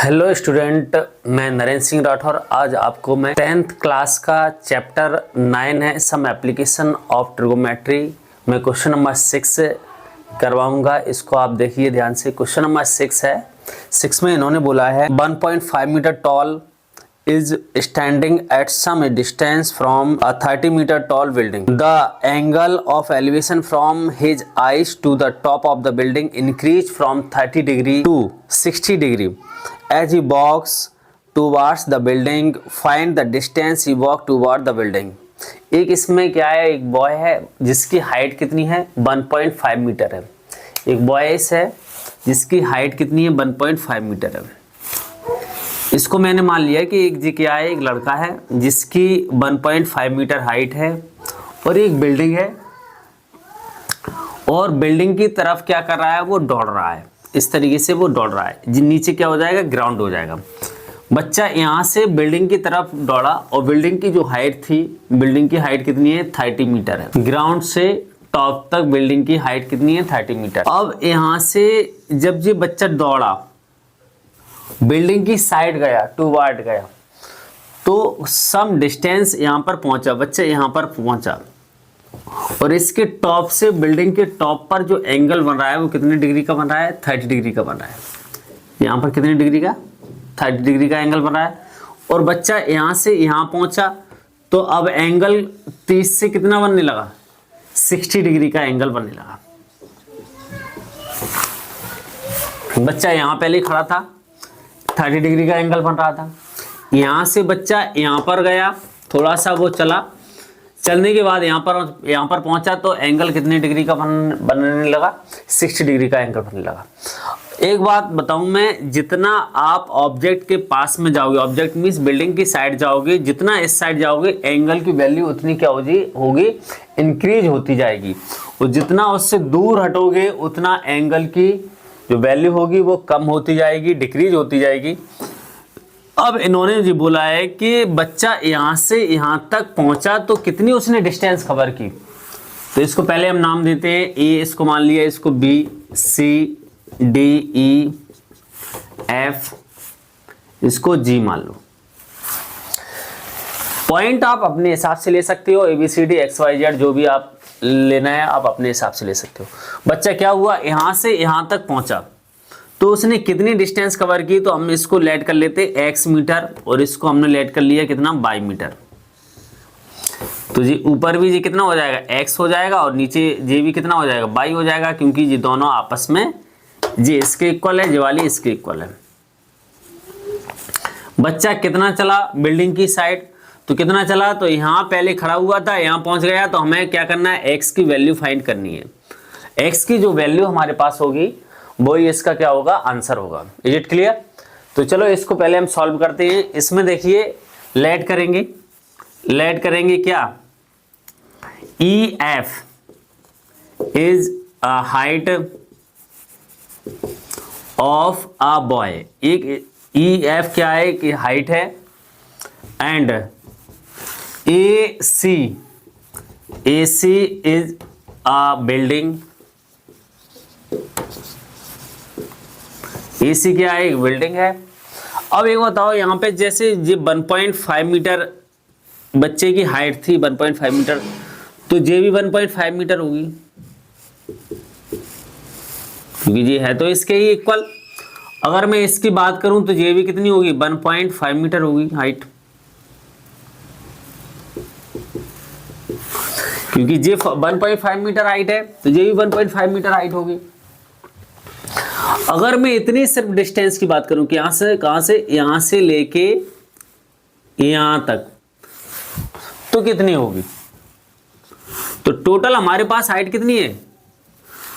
Hello student, मैं नरेंद्र सिंह राठौर। आज आपको मैं 10th क्लास का चैप्टर 9 है सम एप्लीकेशन ऑफ ट्रिगोमेट्री में क्वेश्चन नंबर 6 करवाऊंगा। इसको आप देखिए ध्यान से। क्वेश्चन नंबर 6 है। 6 में इन्होंने बोला है 1.5 metre tall is standing at some distance from a 30 meter tall building. The angle of elevation from his eyes to the top of the building increased from 30 degree to 60 degree. As he walks towards the building, find the distance he walked toward the building. एक इसमें क्या है, एक boy है जिसकी height कितनी है 1.5 metre है। एक बॉयस है जिसकी हाइट कितनी है 1.5 मीटर है। इसको मैंने मान लिया कि एक जी क्या है, एक लड़का है जिसकी 1.5 मीटर हाइट है और एक बिल्डिंग है और बिल्डिंग की तरफ क्या कर रहा है, वो दौड़ रहा है। इस तरीके से वो दौड़ रहा है। नीचे क्या हो जाएगा, ग्राउंड हो जाएगा। बच्चा यहाँ से बिल्डिंग की तरफ दौड़ा और बिल्डिंग की जो हाइट थी, बिल्डिंग की हाइट कितनी है 30 मीटर है। ग्राउंड से टॉप तक बिल्डिंग की हाइट कितनी है 30 मीटर। अब यहाँ से जब ये बच्चा दौड़ा, बिल्डिंग की साइड गया, टूवर्ड गया, तो सम डिस्टेंस यहाँ पर पहुंचा। बच्चा यहाँ पर पहुंचा और इसके टॉप से बिल्डिंग के टॉप पर जो एंगल बन रहा है वो कितने डिग्री का बन रहा है, 30 डिग्री का बन रहा है। यहाँ पर कितने डिग्री का, 30 डिग्री का एंगल बन रहा है। और बच्चा यहाँ से यहाँ पहुंचा तो अब एंगल 30 से कितना बनने लगा, 60 डिग्री का एंगल बनने लगा। बच्चा यहाँ पहले खड़ा था, 30 डिग्री का एंगल बन रहा था। यहाँ से बच्चा यहाँ पर गया, थोड़ा सा वो चला, चलने के बाद यहाँ पर पहुँचा तो एंगल कितने डिग्री का बनने लगा, 60 डिग्री का एंगल बनने लगा। एक बात बताऊं मैं, जितना आप ऑब्जेक्ट के पास में जाओगे, ऑब्जेक्ट मीन्स बिल्डिंग की साइड जाओगे, जितना इस साइड जाओगे एंगल की वैल्यू उतनी क्या होगी, इंक्रीज होती जाएगी। और जितना उससे दूर हटोगे उतना एंगल की जो वैल्यू होगी वो कम होती जाएगी, डिक्रीज होती जाएगी। अब इन्होंने जी बोला है कि बच्चा यहाँ से यहाँ तक पहुँचा तो कितनी उसने डिस्टेंस कवर की। तो इसको पहले हम नाम देते हैं ए, इसको मान लिया, इसको बी, सी, डी, ई, एफ, इसको जी मान लो। पॉइंट आप अपने हिसाब से ले सकते हो, A B C D X Y Z जो भी आप लेना है आप अपने हिसाब से ले सकते हो। बच्चा क्या हुआ, यहाँ से यहाँ तक पहुंचा तो उसने कितनी डिस्टेंस कवर की, तो हम इसको लेट कर लेते x मीटर और इसको हमने लेट कर लिया कितना y मीटर। तो जी ऊपर भी जी कितना हो जाएगा, x हो जाएगा और नीचे ये भी कितना हो जाएगा, y हो जाएगा, क्योंकि ये दोनों आपस में जी इसके इक्वल है, ये वाली इसके इक्वल है। बच्चा कितना चला बिल्डिंग की साइड, तो कितना चला, तो यहाँ पहले खड़ा हुआ था, यहाँ पहुंच गया। तो हमें क्या करना है, x की वैल्यू फाइंड करनी है। x की जो वैल्यू हमारे पास होगी वो ही इसका क्या होगा, आंसर होगा। Is it clear? तो चलो इसको पहले हम सॉल्व करते हैं। इसमें देखिए लेट करेंगे क्या, E F is a height of a boy. एक ई एफ क्या है कि हाइट है, and A C is a building. AC क्या है, एक बिल्डिंग है। अब एक बताओ, यहाँ पे जैसे ये 1.5 मीटर बच्चे की हाइट थी, 1.5 मीटर, तो ये भी 1.5 मीटर होगी, क्योंकि ये है तो इसके ही इक्वल। अगर मैं इसकी बात करूं तो ये भी कितनी होगी, 1.5 मीटर होगी हाइट, क्योंकि ये 1.5 मीटर हाइट है तो ये भी 1.5 मीटर हाइट होगी। अगर मैं इतनी सिर्फ डिस्टेंस की बात करूं कि कहां से यहां से लेके यहां तक, तो कितनी होगी, तो टोटल हमारे पास हाइट कितनी है,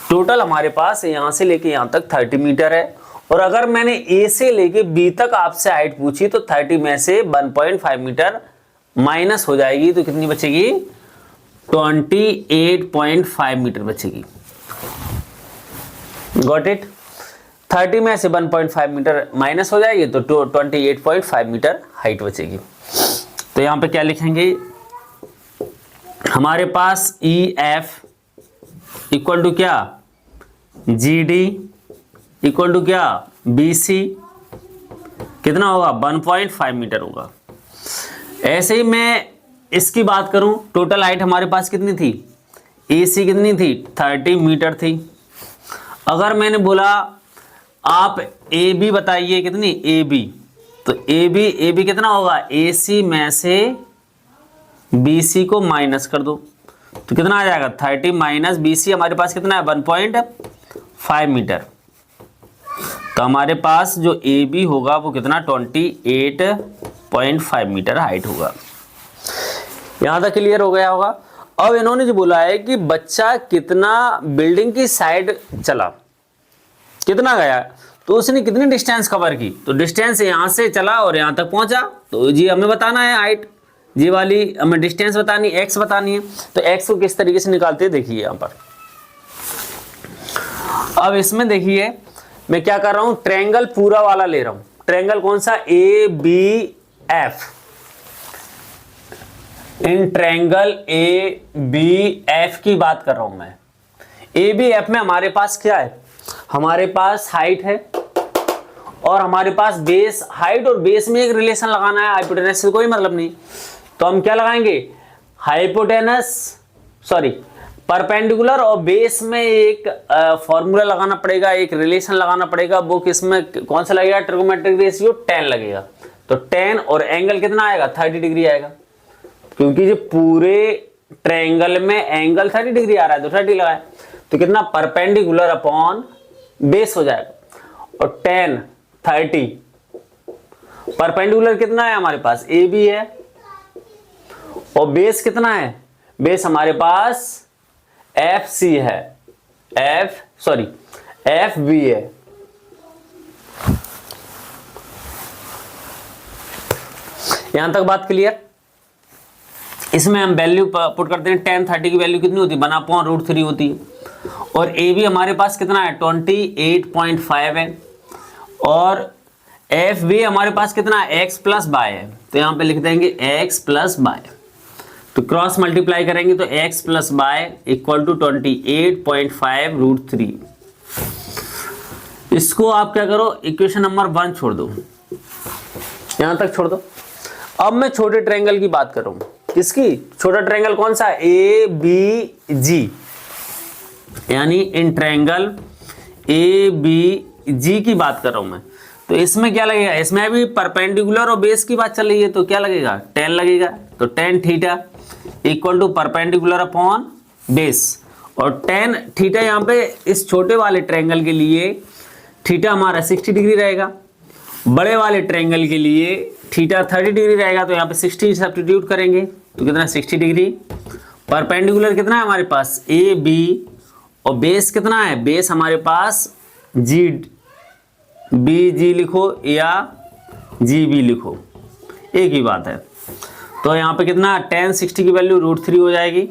टोटल हमारे पास यहां से लेके यहां तक 30 मीटर है। और अगर मैंने ए से लेके बी तक आपसे हाइट पूछी तो 30 में से 1.5 मीटर माइनस हो जाएगी, तो कितनी बचेगी, 28.5 मीटर बचेगी। Got it? 30 में से 1.5 मीटर माइनस हो जाएगी तो 28.5 मीटर हाइट बचेगी। तो यहाँ पे क्या लिखेंगे, हमारे पास ई एफ इक्वल टू क्या, जी डी इक्वल टू क्या, बी सी कितना होगा 1.5 मीटर होगा। ऐसे ही मैं इसकी बात करूं, टोटल हाइट हमारे पास कितनी थी, AC कितनी थी 30 मीटर थी। अगर मैंने बोला आप AB बताइए कितनी, AB, तो AB कितना होगा, AC में से BC को माइनस कर दो तो कितना आ जाएगा 30 माइनस BC, हमारे पास कितना है 1.5 मीटर। तो हमारे पास जो AB होगा वो कितना 28.5 मीटर हाइट होगा। यहां तक क्लियर हो गया होगा। अब इन्होंने जो बोला है कि बच्चा कितना बिल्डिंग की साइड चला, कितना गया, तो उसने कितनी डिस्टेंस कवर की, तो डिस्टेंस यहां से चला और यहां तक पहुंचा, तो जी हमें बताना है हाइट, जी वाली हमें डिस्टेंस बतानी, x बतानी है। तो x को किस तरीके से निकालते हैं देखिए यहां पर। अब इसमें देखिए मैं क्या कर रहा हूं, ट्रायंगल पूरा वाला ले रहा हूं। ट्रायंगल कौन सा, ABF। इन ट्रायंगल ABF की बात कर रहा हूं मैं। ABF में हमारे पास क्या है, हमारे पास हाइट है और हमारे पास बेस, हाइट और बेस में एक रिलेशन लगाना है, हाइपोटेनस से कोई मतलब नहीं। तो हम क्या लगाएंगे, हाइपोटेनस सॉरी परपेंडिकुलर और बेस में एक फॉर्मूला लगाना पड़ेगा, एक रिलेशन लगाना पड़ेगा। वो किसमें कौन सा लगेगा, ट्रिगोनोमेट्रिक रेशियो tan लगेगा। तो tan और एंगल कितना आएगा 30 डिग्री आएगा, क्योंकि जो पूरे ट्रायंगल में एंगल 30 डिग्री आ रहा है तो 30 लगाए, तो कितना परपेंडिकुलर अपॉन बेस हो जाएगा। और tan 30 परपेंडिकुलर कितना है हमारे पास AB है और बेस कितना है, बेस हमारे पास FC है, FB है। यहां तक बात क्लियर। इसमें हम वैल्यू पुट करते हैं, tan 30 की वैल्यू कितनी होती है 1/√3 होती है। और AB हमारे पास कितना है 28.5 है और FB हमारे पास कितना है x प्लस बाय है। तो यहां पे लिख देंगे x प्लस बाय, तो क्रॉस मल्टीप्लाई करेंगे तो x plus y equal to 28.5√3। इसको आप क्या करो, इक्वेशन नंबर 1 छोड़ दो, यहां तक छोड़ दो। अब मैं छोटे ट्रायंगल की बात कर रहा हूं, किसकी, छोटा ट्रायंगल कौन सा, ABG, यानी इन ट्रायंगल ABG की बात कर रहा हूं मैं। तो इसमें क्या लगेगा, इसमें भी परपेंडिकुलर और बेस की बात चल रही है, तो क्या लगेगा tan लगेगा। तो tan theta equal to perpendicular upon base, और tan थीटा यहाँ पे इस छोटे वाले ट्रायंगल के लिए थीटा हमारा 60 डिग्री रहेगा, बड़े वाले ट्रायंगल के लिए थीटा 30 डिग्री रहेगा। तो यहाँ पे 60 सब्स्टिट्यूट करेंगे तो कितना 60 डिग्री। परपेंडिकुलर कितना है हमारे पास AB और बेस कितना है, बेस हमारे पास BG लिखो या GB लिखो, एक ही बात है। तो यहाँ पे कितना tan 60 की वैल्यू √3 हो जाएगी।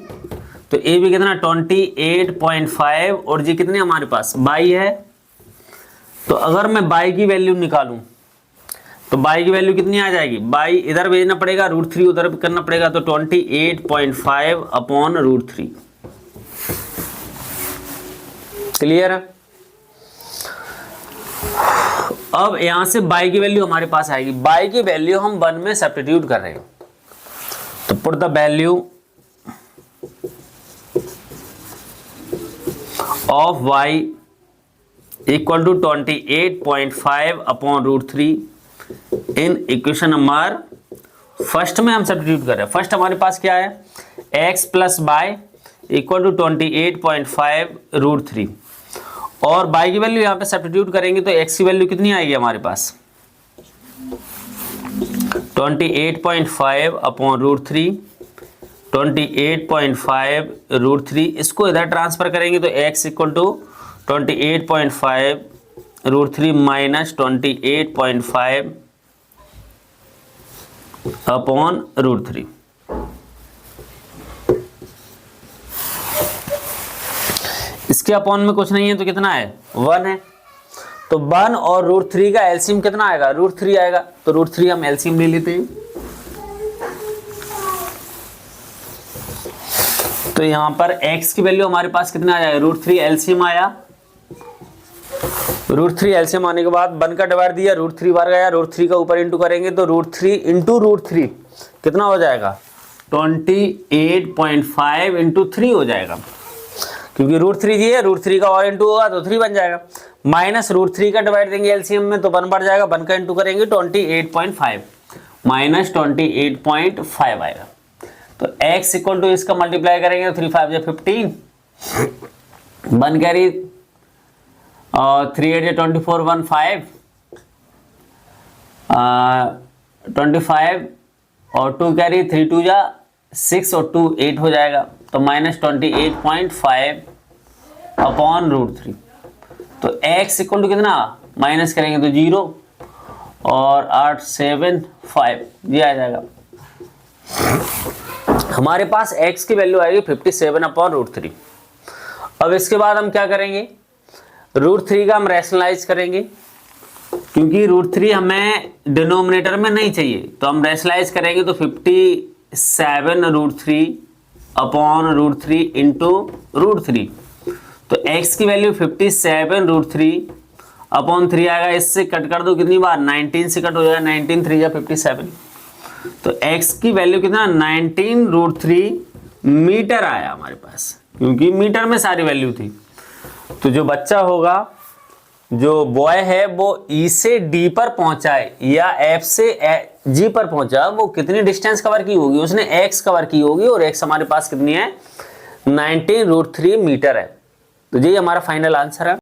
तो AB कितना 28.5 और G कितनी हमारे पास 22 है। तो अगर मैं 22 की वैल्यू निकालूं तो 22 की वैल्यू कितनी आ जाएगी, 22 इधर भेजना पड़ेगा, √3 उधर करना पड़ेगा, तो 28.5/√3। क्लियर है। अब यहां से 22 की वैल्यू हमारे पास आएगी, 22 की वैल्यू हम 1 में सब्स्टिट्यूट कर रहे हैं। तो put the value of y equal to 28.5/√3 in equation number first में हम सब्स्टिट्यूट कर रहे हैं। फर्स्ट हमारे पास क्या है, x plus y equal to 28.5√3 और y की वैल्यू यहाँ पे सब्स्टिट्यूट करेंगे तो x की वैल्यू कितनी आएगी हमारे पास 28.5/√3, 28.5√3। इसको इधर ट्रांसफर करेंगे तो x इक्वल टू 28.5√3 माइनस 28.5/√3। इसके अपॉन में कुछ नहीं है तो कितना है 1 है। तो 1 और √3 का एलसीएम कितना आएगा, √3 आएगा। तो √3 हम एलसीएम ले लेते हैं। तो यहां पर x की वैल्यू हमारे पास कितना आ जाएगा, √3 एलसीएम आया √3 एलसीएम आने के बाद 1 का डिवाइड दिया, √3 बार गया, √3 का ऊपर इंटू करेंगे तो √3 इंटू √3 कितना हो जाएगा 28.5 इंटू 3 हो जाएगा, क्योंकि √3 जी है, √3 का और इंटू होगा तो 3 बन जाएगा। माइनस √3 का डिवाइड देंगे एलसीएम में तो 1 बढ़ जाएगा, 1 का इंटू करेंगे 28.5 माइनस 28.5 आएगा। तो x इक्वल टू इसका मल्टीप्लाई करेंगे तो 3 5 या 15, 1 कैरी 3 8 या 24 1 5 25 और 2 कैरी 3 2 या 6 और 2 8 हो जाएगा। तो माइनस 28.5 अपॉन √3। तो x इक्वल टू कितना माइनस करेंगे तो 0 और 8 7 5 ये आ जाएगा। हमारे पास x की वैल्यू आएगी 57 अपॉन √3। अब इसके बाद हम क्या करेंगे, √3 का हम रैशनलाइज करेंगे, क्योंकि √3 हमें डिनोमिनेटर में नहीं चाहिए तो हम रैशनलाइज करेंगे तो 57 √3 अपॉन √3 इंटू √3। तो x की वैल्यू 57 √3 अपॉन 3 आएगा, इससे कट कर दो कितनी बार 19 से कट हो जाएगा, 19 3 या 57। तो x की वैल्यू कितना 19 √3 मीटर आया हमारे पास, क्योंकि मीटर में सारी वैल्यू थी। तो जो बच्चा होगा, जो बॉय है वो E से D पर पहुंचाए या F से G पर पहुंचा, वो कितनी डिस्टेंस कवर की होगी, उसने x कवर की होगी और x हमारे पास कितनी है 19 √3 मीटर है। तो यही हमारा फाइनल आंसर है।